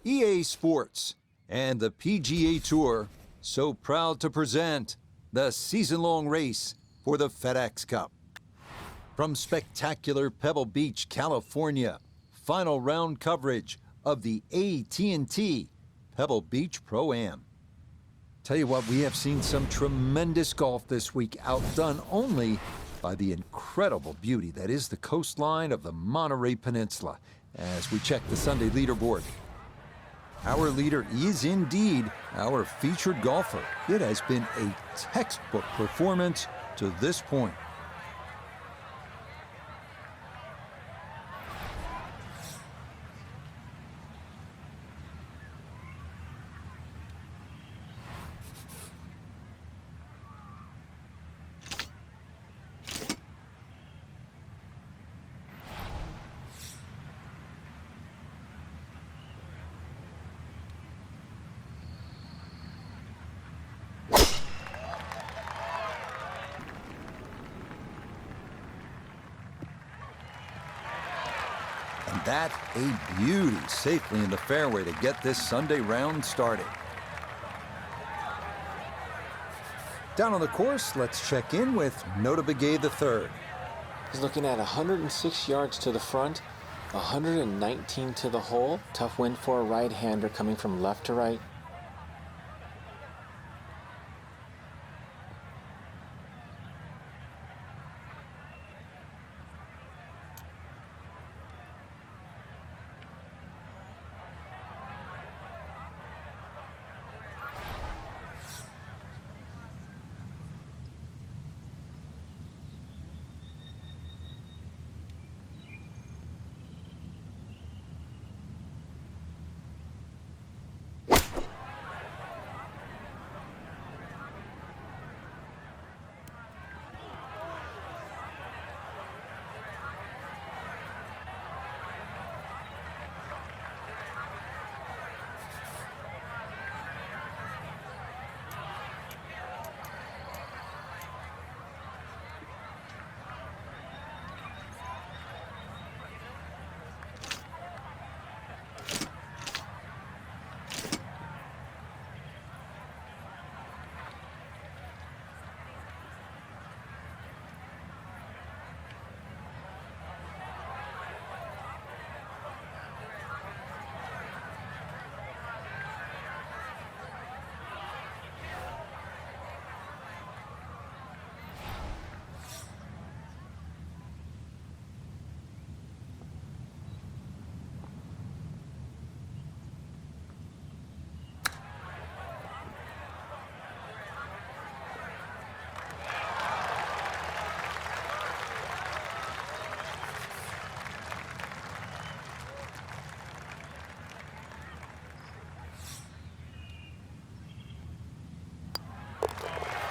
EA Sports, and the PGA Tour so proud to present the season-long race for the FedEx Cup. From spectacular Pebble Beach, California, final round coverage of the AT&T Pebble Beach Pro-Am. Tell you what, we have seen some tremendous golf this week, outdone only by the incredible beauty that is the coastline of the Monterey Peninsula as we check the Sunday leaderboard. Our leader is indeed our featured golfer. It has been a textbook performance to this point. That a beauty, safely in the fairway to get this Sunday round started. Down on the course, let's check in with Nota Begay III. He's looking at 106 yards to the front, 119 to the hole. Tough wind for a right-hander coming from left to right.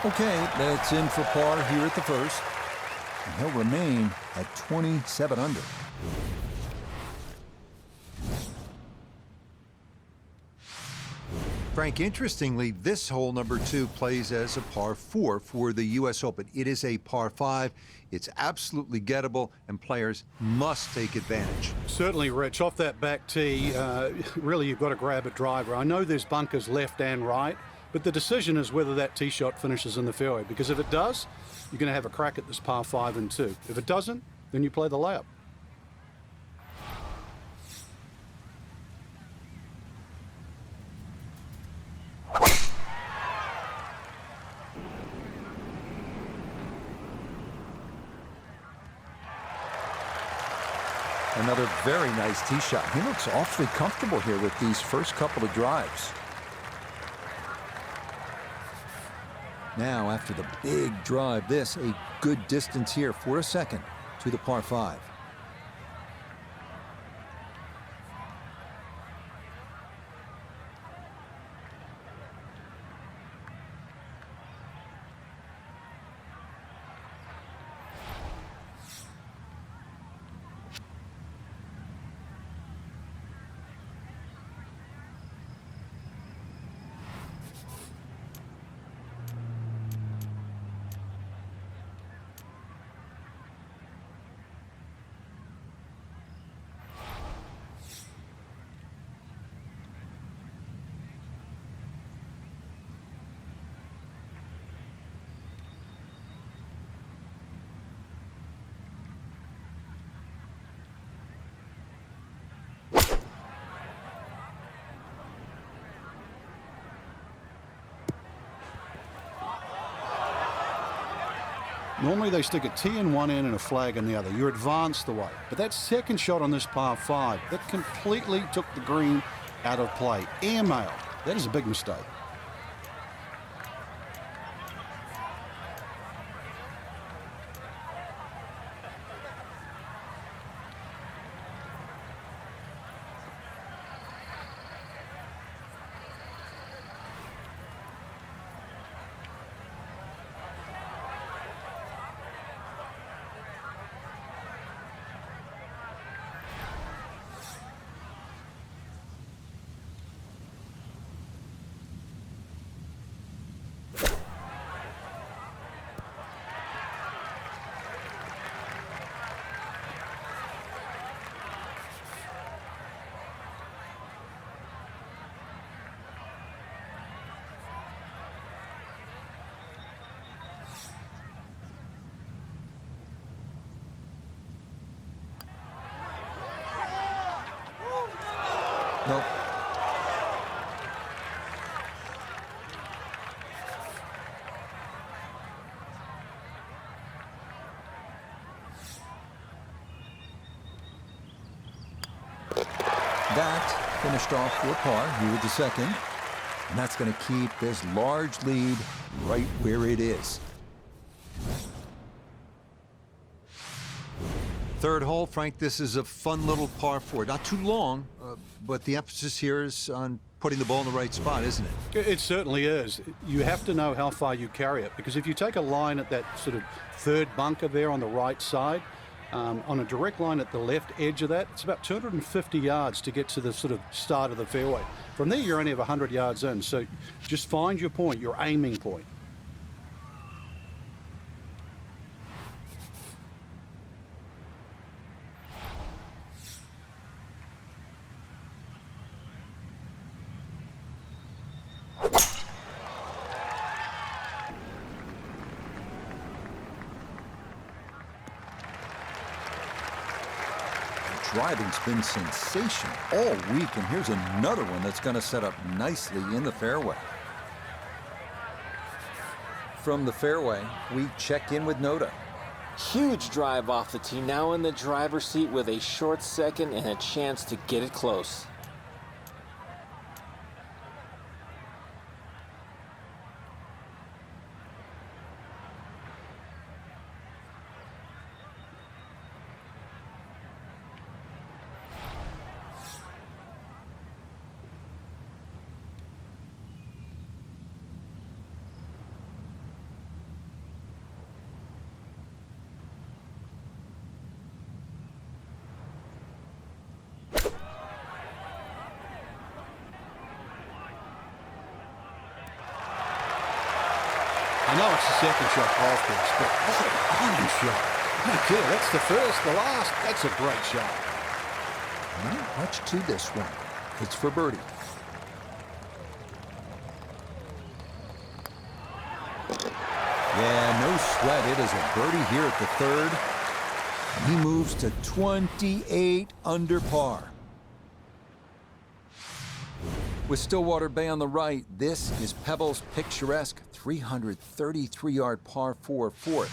Okay, that's in for par here at the first. And he'll remain at 27 under. Frank, interestingly, this hole number 2 plays as a par 4 for the U.S. Open. It is a par 5. It's absolutely gettable, and players must take advantage. Certainly, Rich. Off that back tee, really you've got to grab a driver. I know there's bunkers left and right, but the decision is whether that tee shot finishes in the fairway, because if it does, you're going to have a crack at this par 5 and 2. If it doesn't, then you play the layup. Another very nice tee shot. He looks awfully comfortable here with these first couple of drives. Now, after the big drive, this a good distance here for a second to the par 5. Normally they stick a tee in one end and a flag in the other. You're advanced the way. But that second shot on this par 5, that completely took the green out of play. Airmail. That is a big mistake. Nope. That finished off for par here with the second. And that's going to keep this large lead right where it is. Third hole, Frank, this is a fun little par 4. Not too long, but the emphasis here is on putting the ball in the right spot, isn't it? It certainly is. You have to know how far you carry it, because if you take a line at that sort of third bunker there on the right side, on a direct line at the left edge of that, it's about 250 yards to get to the sort of start of the fairway. From there, you're only have 100 yards in, so just find your point, your aiming point. Driving's been sensational all week, and here's another one that's going to set up nicely in the fairway. From the fairway, we check in with Noda. Huge drive off the tee, now in the driver's seat with a short second and a chance to get it close. I know it's the second shot off this, but what a fine shot. No kidding, that's the first, the last. That's a great shot. Not much to this one. It's for birdie. Yeah, no sweat. It is a birdie here at the third. He moves to 28 under par. With Stillwater Bay on the right, this is Pebble's picturesque 333-yard par 4 fourth.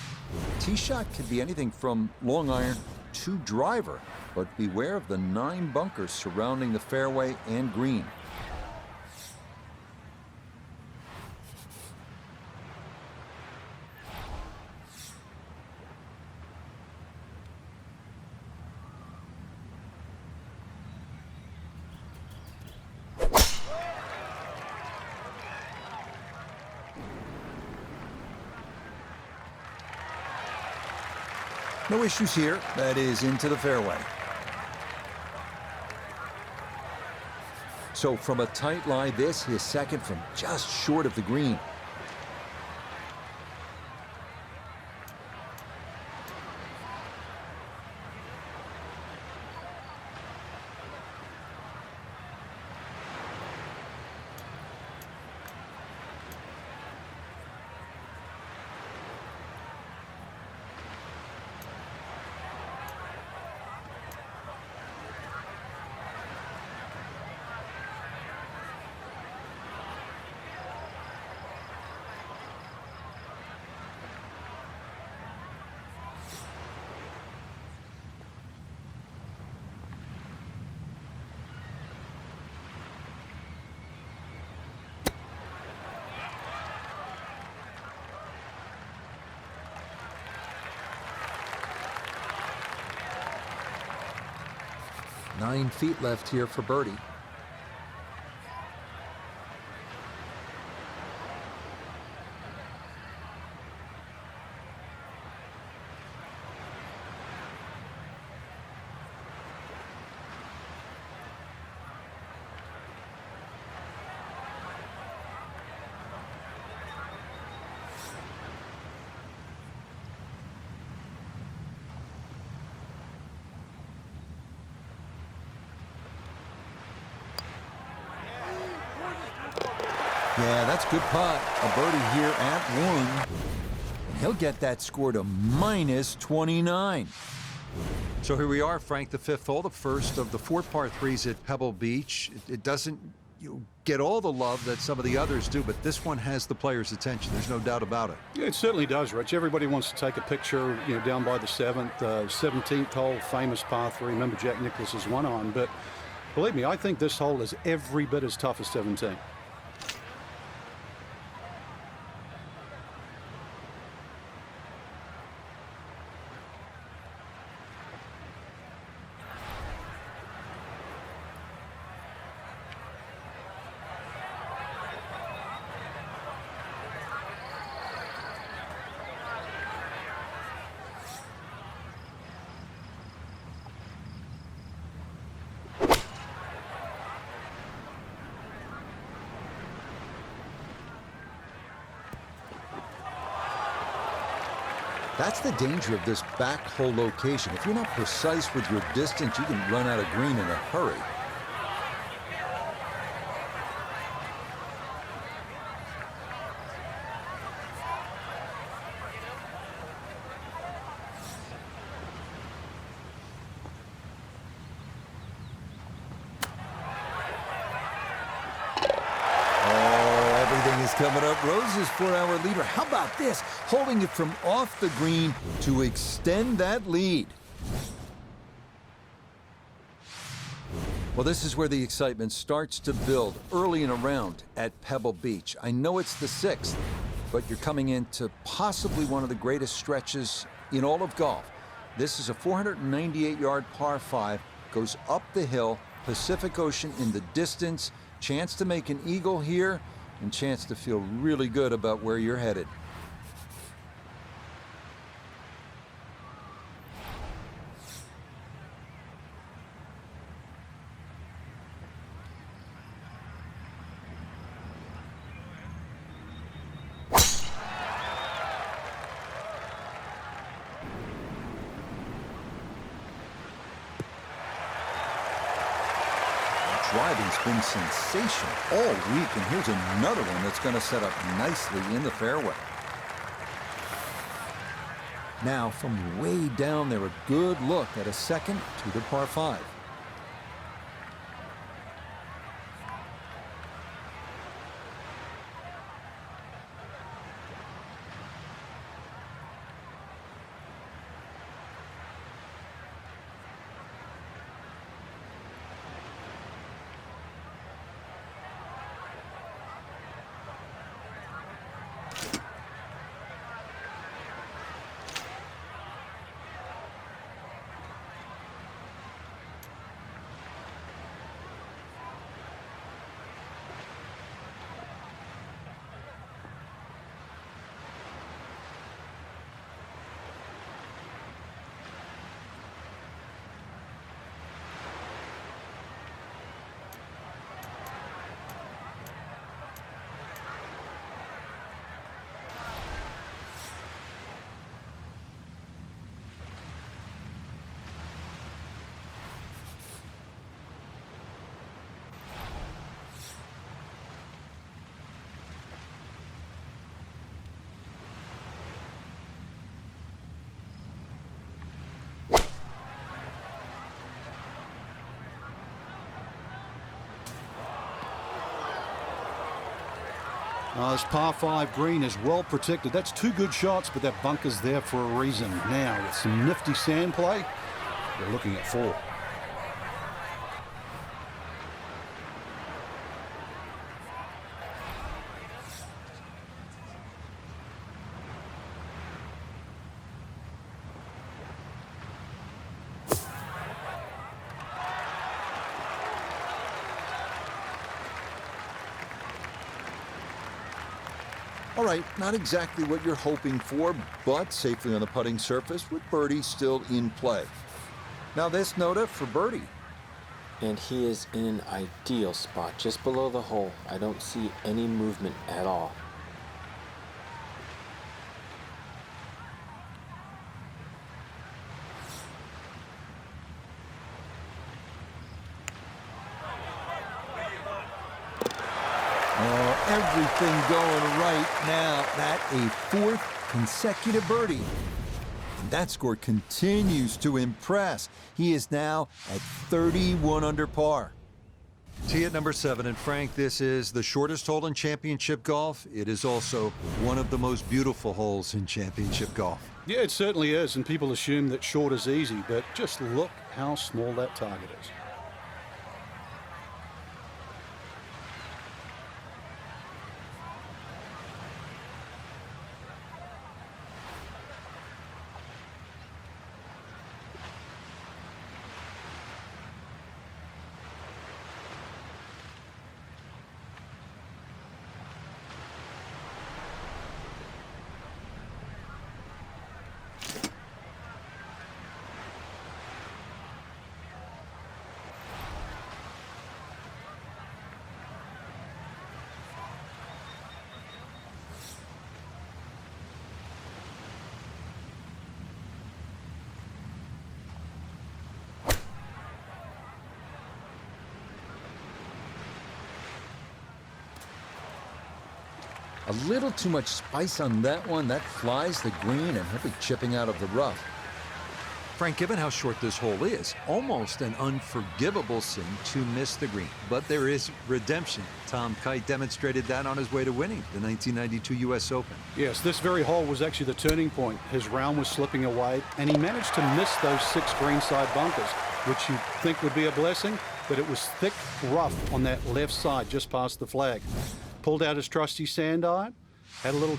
Tee shot can be anything from long iron to driver, but beware of the 9 bunkers surrounding the fairway and green. No issues here. That is into the fairway. So from a tight lie, this is second from just short of the green. 9 feet left here for birdie. Yeah, that's a good putt. A birdie here at 1. He'll get that score to minus 29. So here we are, Frank, the 5th hole, the first of the 4 par 3s at Pebble Beach. It doesn't get all the love that some of the others do, but this one has the players' attention. There's no doubt about it. Yeah, it certainly does, Rich. Everybody wants to take a picture, down by the 7th, 17th hole, famous par 3. Remember, Jack Nicklaus has won on, but believe me, I think this hole is every bit as tough as 17. That's the danger of this back hole location. If you're not precise with your distance, you can run out of green in a hurry. Coming up, roses for our leader. How about this? Holding it from off the green to extend that lead. Well, this is where the excitement starts to build early in a round at Pebble Beach. I know it's the 6th, but you're coming into possibly one of the greatest stretches in all of golf. This is a 498-yard par 5, goes up the hill, Pacific Ocean in the distance, chance to make an eagle here, and chance to feel really good about where you're headed. Driving's been sensational all week, and here's another one that's going to set up nicely in the fairway. Now, from way down there, a good look at a second to the par 5. This par 5 green is well protected. That's 2 good shots, but that bunker's there for a reason. Now, with some nifty sand play, we're looking at 4. All right, not exactly what you're hoping for, but safely on the putting surface with birdie still in play. Now this Nota for birdie. And he is in an ideal spot, just below the hole. I don't see any movement at all. Oh, everything going right now. That a fourth consecutive birdie. And that score continues to impress. He is now at 31 under par. Tee at number 7, and Frank, this is the shortest hole in championship golf. It is also one of the most beautiful holes in championship golf. Yeah, it certainly is, and people assume that short is easy, but just look how small that target is. A little too much spice on that one. That flies the green, and he'll be chipping out of the rough. Frank, given how short this hole is, almost an unforgivable sin to miss the green. But there is redemption. Tom Kite demonstrated that on his way to winning the 1992 U.S. Open. Yes, this very hole was actually the turning point. His round was slipping away, and he managed to miss those 6 greenside bunkers, which you'd think would be a blessing, but it was thick rough on that left side just past the flag. Pulled out his trusty sand iron, had a little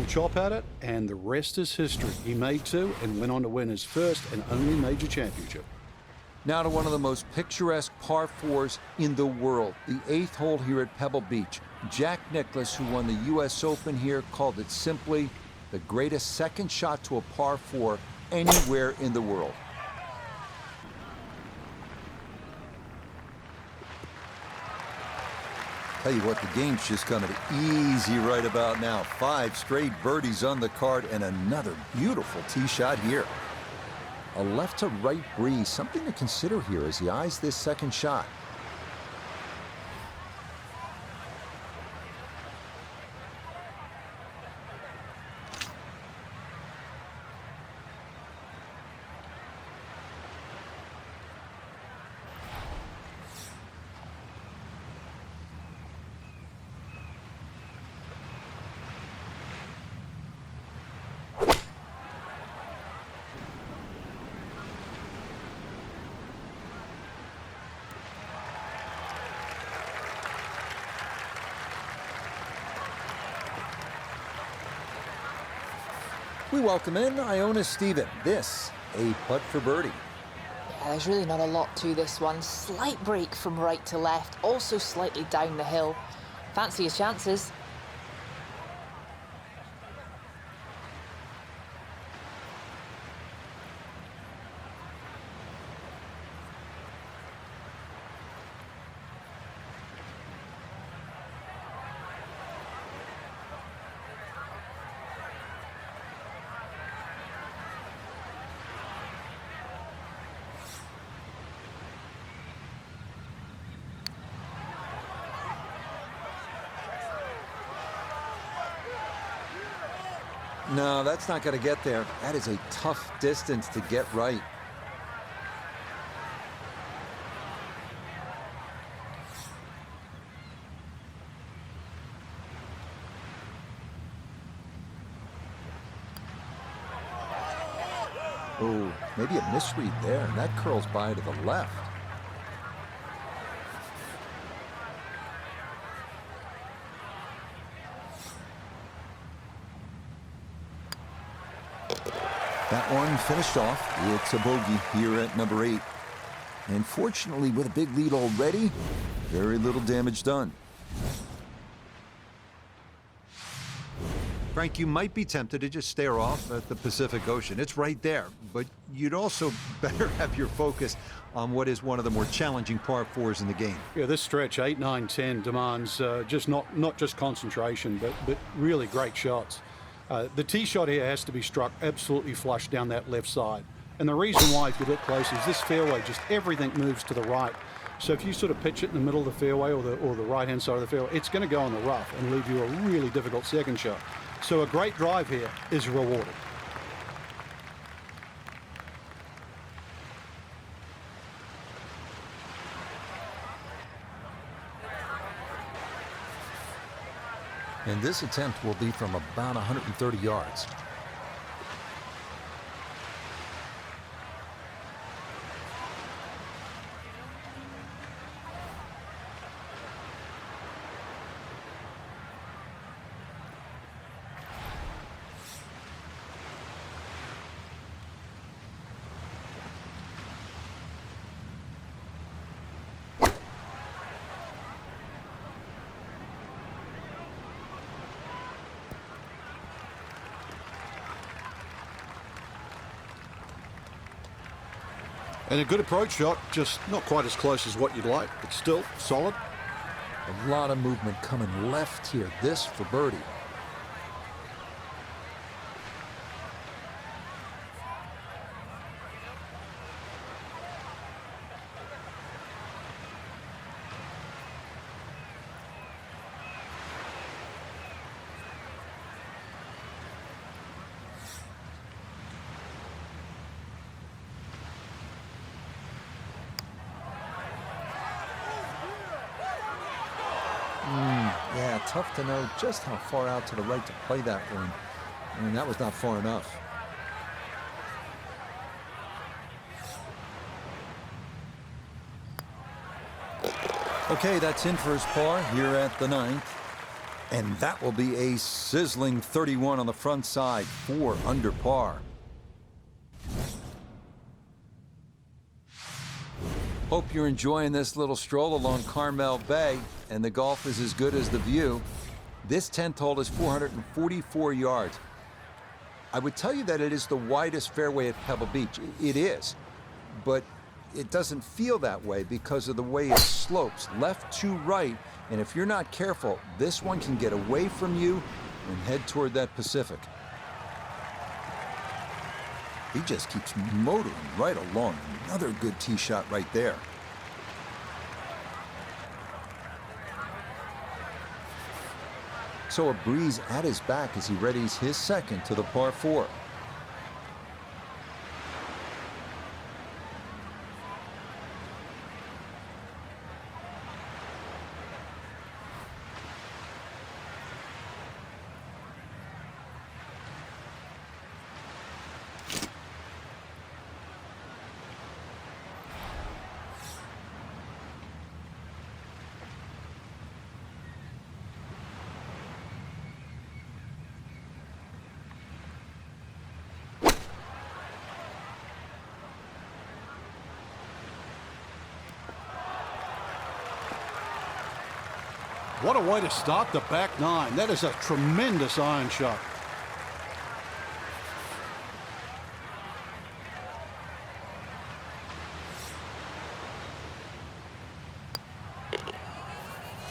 chop at it, and the rest is history. He made 2 and went on to win his first and only major championship. Now to one of the most picturesque par 4s in the world, the 8th hole here at Pebble Beach. Jack Nicklaus, who won the U.S. Open here, called it simply the greatest second shot to a par 4 anywhere in the world. Tell you what, the game's just coming easy right about now. 5 straight birdies on the card and another beautiful tee shot here. A left to right breeze, something to consider here as he eyes this second shot. We welcome in Iona Stephen. This, a putt for birdie. Yeah, there's really not a lot to this one. Slight break from right to left, also slightly down the hill. Fancy his chances. No, that's not going to get there. That is a tough distance to get right. Oh, maybe a misread there, and that curls by to the left. That one finished off. It's a bogey here at number 8. And fortunately, with a big lead already, very little damage done. Frank, you might be tempted to just stare off at the Pacific Ocean. It's right there, but you'd also better have your focus on what is one of the more challenging par fours in the game. Yeah, this stretch, 8, 9, 10, demands just not just concentration, but really great shots. The tee shot here has to be struck absolutely flush down that left side. And the reason why, if you look close, is this fairway, just everything moves to the right. So if you sort of pitch it in the middle of the fairway or the right-hand side of the fairway, it's going to go on the rough and leave you a really difficult second shot. So a great drive here is rewarded. And this attempt will be from about 130 yards. And a good approach shot, just not quite as close as what you'd like, but still solid. A lot of movement coming left here. This for birdie. Yeah, tough to know just how far out to the right to play that one. I mean, that was not far enough. Okay, that's in for his par here at the 9th. And that will be a sizzling 31 on the front side, 4 under par. Hope you're enjoying this little stroll along Carmel Bay, and the golf is as good as the view. This 10th hole is 444 yards. I would tell you that it is the widest fairway at Pebble Beach. It is, but it doesn't feel that way because of the way it slopes left to right, and if you're not careful, this one can get away from you and head toward that Pacific. He just keeps motoring right along. Another good tee shot right there. So a breeze at his back as he readies his second to the par 4. What a way to start the back 9. That is a tremendous iron shot.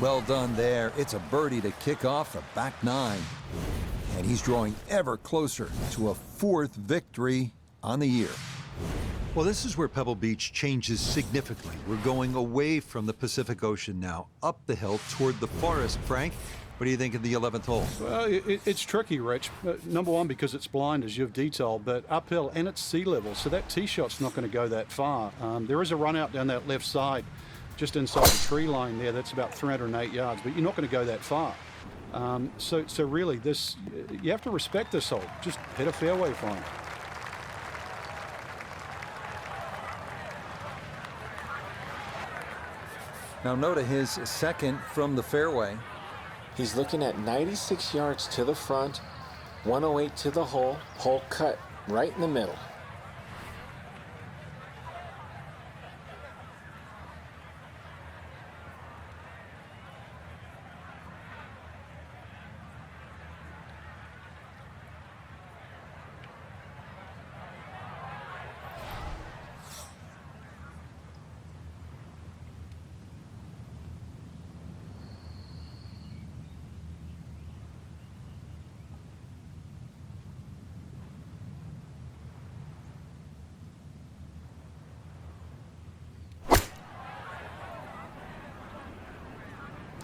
Well done there. It's a birdie to kick off the back 9. And he's drawing ever closer to a 4th victory on the year. Well, this is where Pebble Beach changes significantly. We're going away from the Pacific Ocean now, up the hill toward the forest. Frank, what do you think of the 11th hole? Well, it's tricky, Rich. Number one, because it's blind, as you've detailed, but uphill and it's sea level, so that tee shot's not going to go that far. There is a run out down that left side, just inside the tree line there. That's about 308 yards, but you're not going to go that far. So really, you have to respect this hole. Just hit a fairway for him. Now note his second from the fairway. He's looking at 96 yards to the front, 108 to the hole cut right in the middle.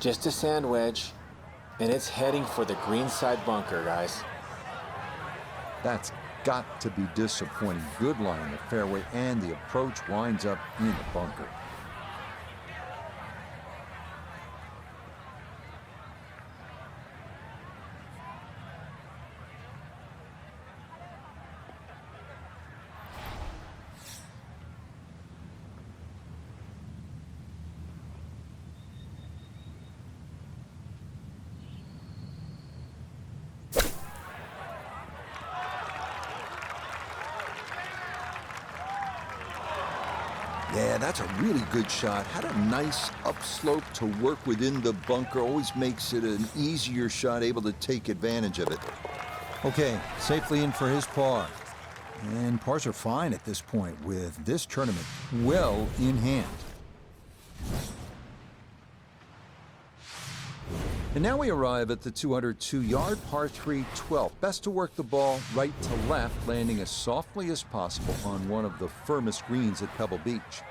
Just a sand wedge, and it's heading for the greenside bunker, guys. That's got to be disappointing. Good line in the fairway, and the approach winds up in the bunker. Yeah, that's a really good shot. Had a nice upslope to work within the bunker. Always makes it an easier shot, able to take advantage of it. Okay, safely in for his par. And pars are fine at this point with this tournament well in hand. And now we arrive at the 202-yard par 3 12th. Best to work the ball right to left, landing as softly as possible on one of the firmest greens at Pebble Beach.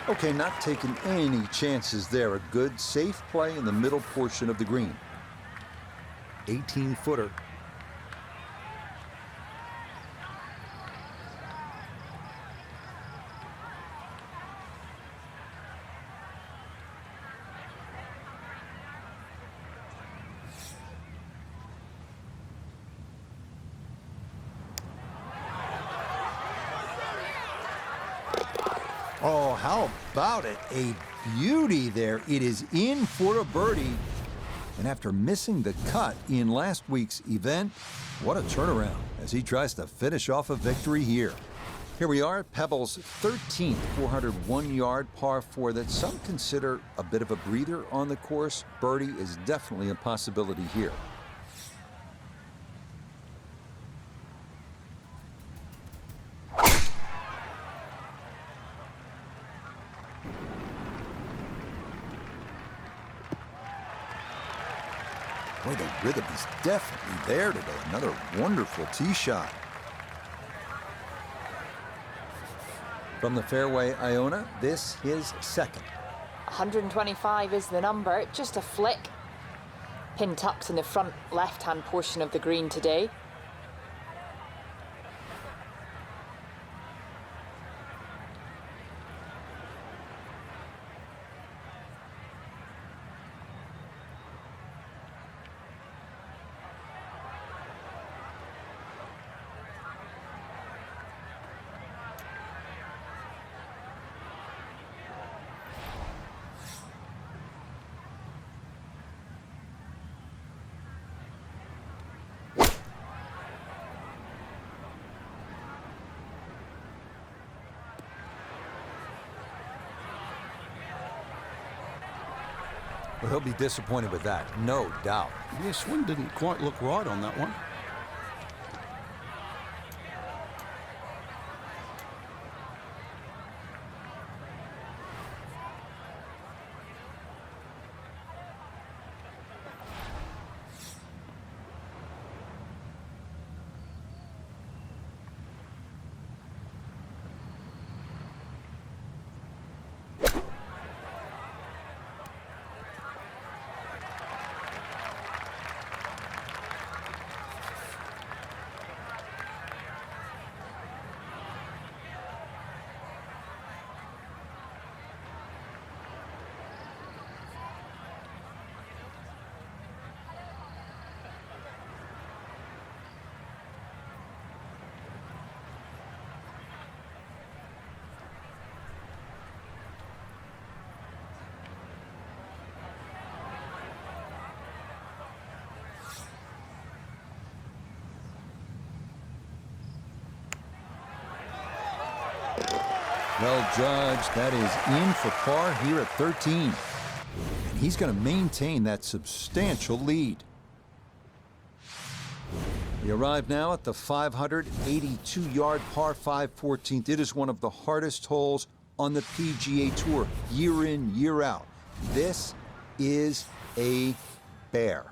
Okay, not taking any chances there. A good, safe play in the middle portion of the green. 18-footer. Oh, how about it? A beauty there. It is in for a birdie. And after missing the cut in last week's event, what a turnaround as he tries to finish off a victory here. Here we are at Pebble's 13th 401-yard par 4 that some consider a bit of a breather on the course. Birdie is definitely a possibility here. Boy, the rhythm is definitely there today. Another wonderful tee shot. From the fairway, Iona, this is second. 125 is the number, just a flick. Pin tucks in the front left-hand portion of the green today. Well, he'll be disappointed with that, no doubt. Yeah, swing didn't quite look right on that one. Well judged. That is in for par here at 13. And he's going to maintain that substantial lead. We arrive now at the 582-yard par 5 14th. It is one of the hardest holes on the PGA Tour, year in, year out. This is a bear.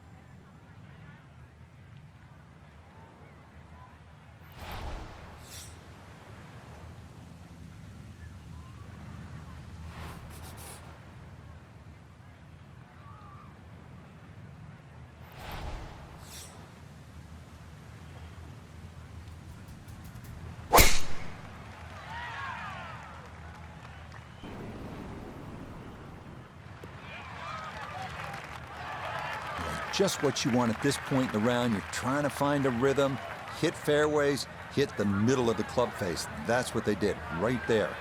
Just what you want at this point in the round. You're trying to find a rhythm, hit fairways, hit the middle of the club face. That's what they did right there.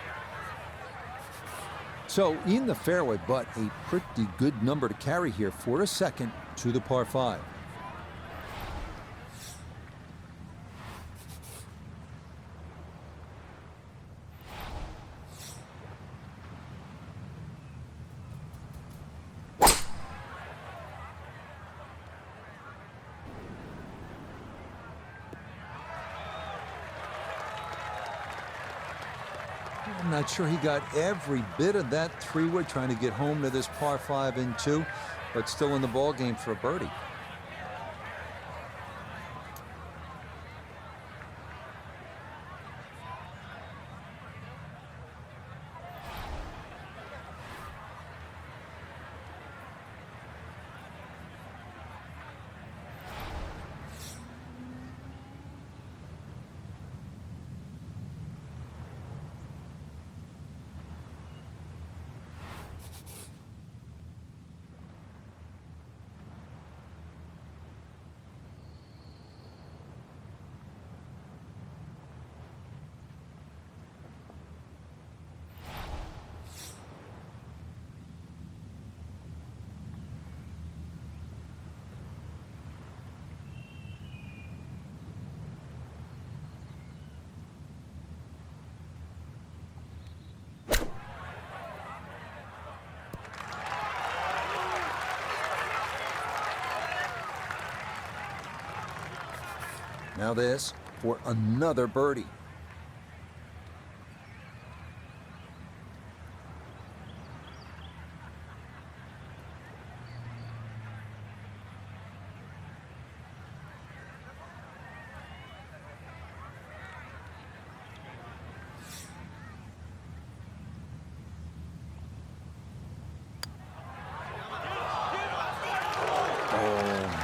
So in the fairway, but a pretty good number to carry here for a second to the par 5. I'm not sure he got every bit of that three-wood trying to get home to this par 5 and 2, but still in the ball game for a birdie. Now this for another birdie.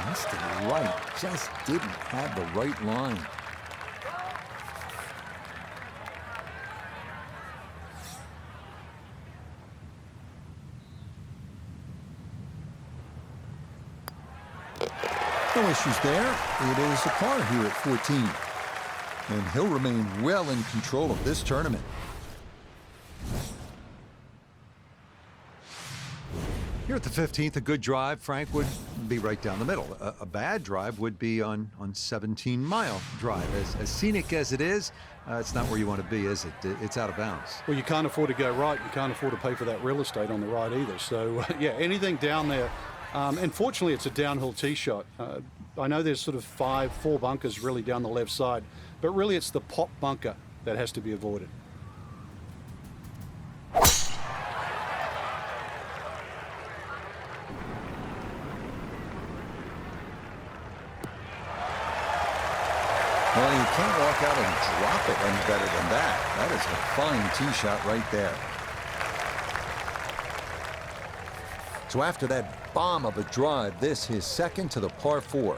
Missed it right. Just didn't have the right line. No issues there. It is a par here at 14. And he'll remain well in control of this tournament. Here at the 15th, a good drive, Frank, would be right down the middle. A bad drive would be on 17-mile drive. As scenic as it is, it's not where you want to be, is it? It's out of bounds. Well, you can't afford to go right. You can't afford to pay for that real estate on the right either. So, yeah, anything down there. And fortunately, it's a downhill tee shot. I know there's sort of 4 bunkers really down the left side, but really it's the pop bunker that has to be avoided. Well, you can't walk out and drop it any better than that. That is a fine tee shot right there. So after that bomb of a drive, this his second to the par 4.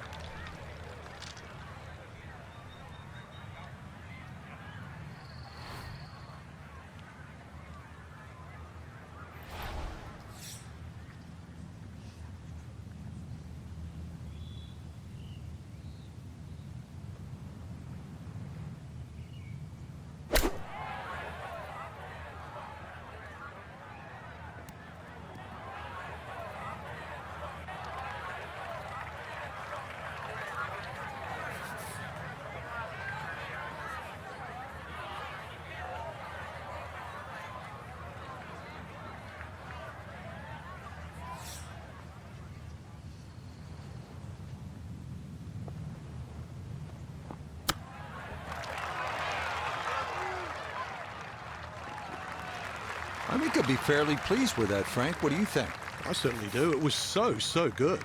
I think he'll be fairly pleased with that, Frank. What do you think? I certainly do. It was so good.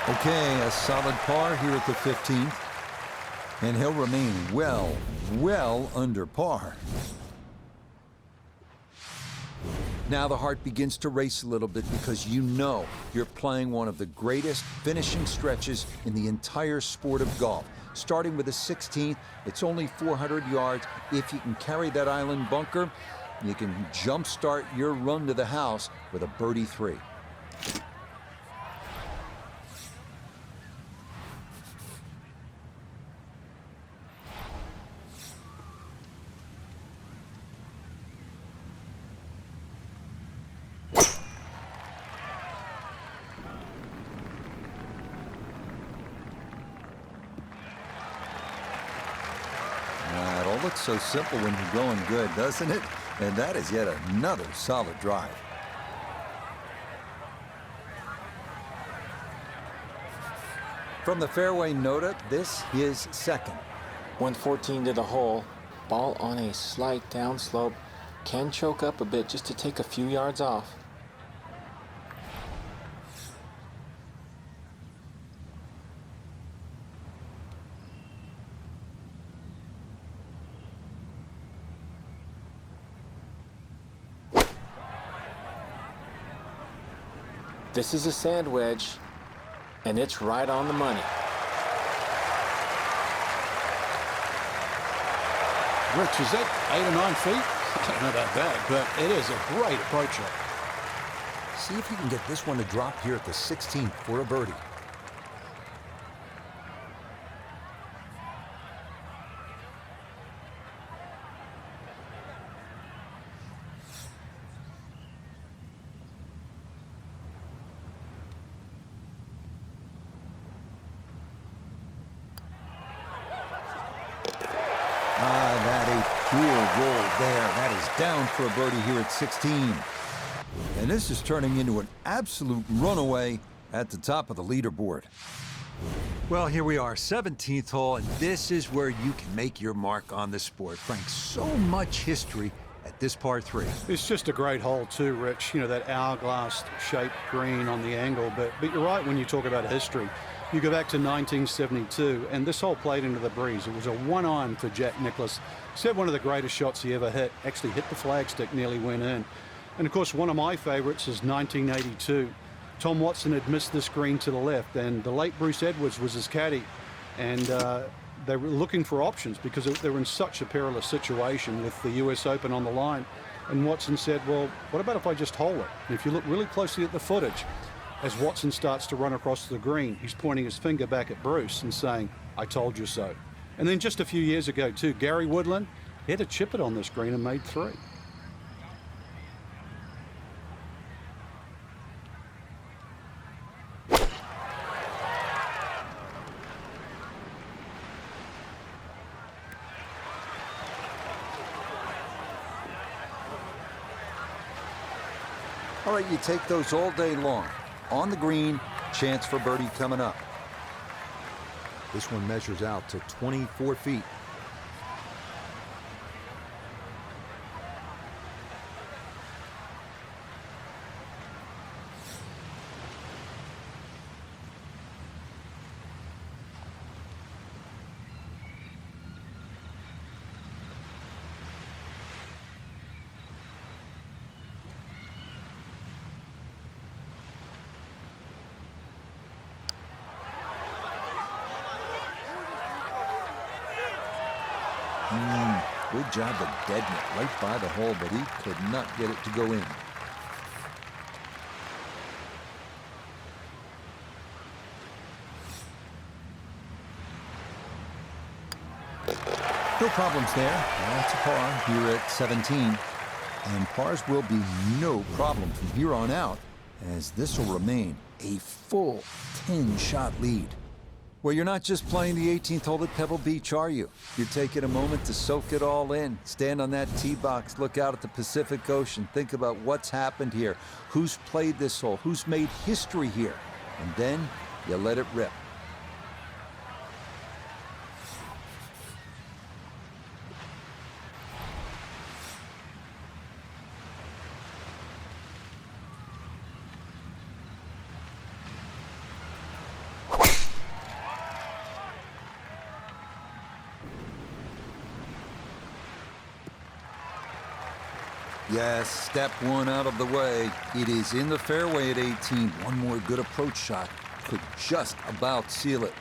Okay, a solid par here at the 15th. And he'll remain well under par. Now the heart begins to race a little bit because you know you're playing one of the greatest finishing stretches in the entire sport of golf. Starting with the 16th, it's only 400 yards. If you can carry that island bunker, you can jumpstart your run to the house with a birdie 3. It all looks so simple when you're going good, doesn't it? And that is yet another solid drive. From the fairway nota, this is second. 114 to the hole. Ball on a slight downslope. Can choke up a bit just to take a few yards off. This is a sand wedge, and it's right on the money. Rich, is that 8 or 9 feet? I don't know about that, but it is a great approach shot. See if you can get this one to drop here at the 16th for a birdie. That a pure roll there. That is down for a birdie here at 16. And this is turning into an absolute runaway at the top of the leaderboard. Well, here we are, 17th hole, and this is where you can make your mark on the sport. Frank, so much history at this par 3. It's just a great hole too, Rich. You know, that hourglass-shaped green on the angle. But you're right when you talk about history. You go back to 1972, and this hole played into the breeze. It was a 1-iron for Jack Nicklaus. Said one of the greatest shots he ever hit. Actually hit the flagstick, nearly went in. And of course, one of my favorites is 1982. Tom Watson had missed this green to the left, and the late Bruce Edwards was his caddy. And they were looking for options because they were in such a perilous situation with the US Open on the line. And Watson said, well, what about if I just hole it? And if you look really closely at the footage, as Watson starts to run across the green, he's pointing his finger back at Bruce and saying, I told you so. And then just a few years ago, too, Gary Woodland, he had to chip it on this green and made 3. All right, you take those all day long. On the green, chance for birdie coming up. This one measures out to 24 feet. Good job of deadening it right by the hole, but he could not get it to go in. No problems there. That's a par here at 17. And pars will be no problem from here on out, as this will remain a full 10-shot lead. Well, you're not just playing the 18th hole at Pebble Beach, are you? You're taking a moment to soak it all in. Stand on that tee box, look out at the Pacific Ocean, think about what's happened here, who's played this hole, who's made history here. And then you let it rip. Yes, step one out of the way. It is in the fairway at 18. One more good approach shot could just about seal it.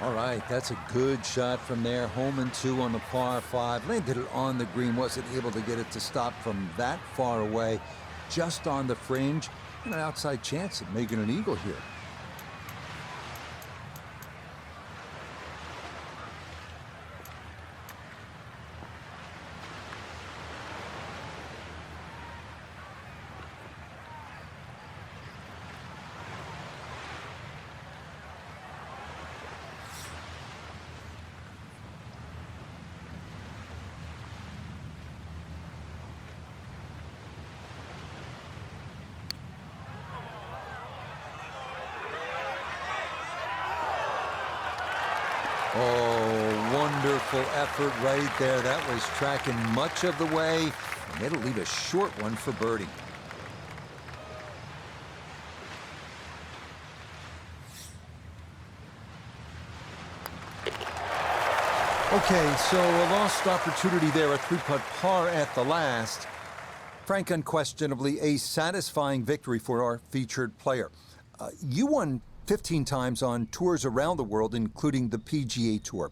All right, that's a good shot from there. Home and 2 on the par 5. Landed it on the green, wasn't able to get it to stop from that far away. Just on the fringe, and an outside chance of making an eagle here. Oh, wonderful effort right there. That was tracking much of the way, and it'll leave a short one for birdie. Okay, so a lost opportunity there, a 3-putt par at the last. Frank, unquestionably a satisfying victory for our featured player. You won 15 times on tours around the world, including the PGA Tour.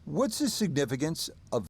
What's the significance of